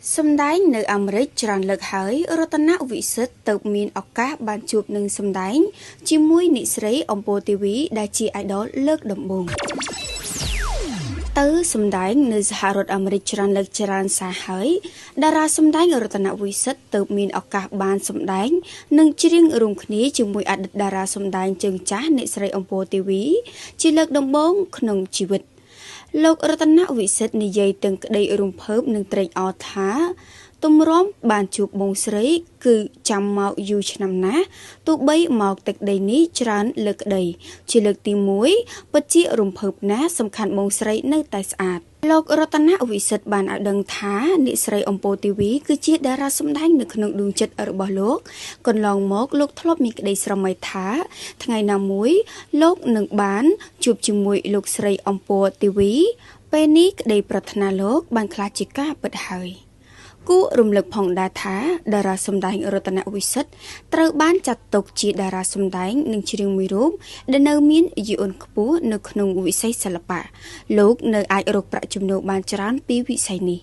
Some dying no amrich ran look high, or at a visit, the mean of cat ban chup nung some dying, Jimui nits ray on board the wee, that chi idol look the boom. Some dying nus harrod amrich ran look charan sa high, there are some dying or at a visit, the mean of cat ban some dying, nung cheering room knee, Jimui at there are some dying jung cha nits ray on board the wee, chi look the bone, knung chiwit. លោករតនវិសិទ្ធនិយាយទាំងក្តីរំភើបនឹងត្រេកអរថាទំរំបានជួបបងស្រីគឺចាំមកយូរឆ្នាំណាស់ទោះបីមកទឹកដីនេះច្រើនលើកក្តីជាលើកទី1ពិតជារំភើបណាស់សំខាន់បងស្រីនៅតែស្អាតលោករតនវិសិទ្ធបានឲ្យដឹងថានិស្រីអំពូទីវីគឺជាតារាសម្ដែងនៅក្នុងដួងចិត្តរបស់លោកកន្លងមកលោកធ្លាប់មានក្តីស្រមៃថាថ្ងៃណាមួយលោកនឹងបានជួបជាមួយលោកស្រីអំពូទីវីពេលនេះក្តីប្រាថ្នាលោកបានខ្លាចជាការពិតហើយគូរំលឹកផងដែរថាតារាសម្ដែងរតនវិសិទ្ធត្រូវបានចាត់ទុកជាតារាសម្ដែងនិងច្រៀងមួយរូបដែលនៅមានយីអ៊ុនខ្ពស់នៅក្នុងវិស័យសិល្បៈលោកនៅអាចរកប្រាក់ចំណូលបានច្រើនពីវិស័យនេះ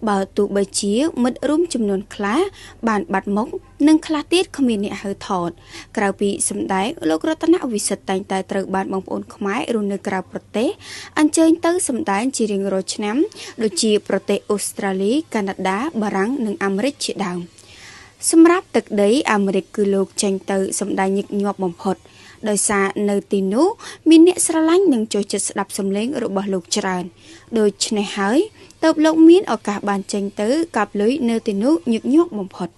បើទោះបីជាមិត្តរួមចំនួនខ្លះបានបាត់មុខនិងខ្លះទៀតគ្មានអ្នកហៅថតក្រៅពីសម្ដែងលោករតនវិសិទ្ធតែងតែត្រូវបានបងប្អូនខ្មែររស់នៅក្រៅប្រទេសអញ្ជើញទៅសម្ដែងជារៀងរាល់ឆ្នាំដូចជាប្រទេសអូស្ត្រាលីកាណាដាបារាំងនិងអាមេរិកជាដើមសម្រាប់ទឹកដីអាមេរិកគឺលោកចេញទៅសម្ដែងញឹកញាប់បំផុតដោយសារនៅទីនោះមានអ្នកស្រឡាញ់និងចូលចិត្តស្ដាប់សំឡេងរបស់លោកច្រើនដូច្នេះហើយទើបលោកមានឱកាសបានចេញទៅកាប់លុយនៅទីនោះញឹកញាប់បំផុត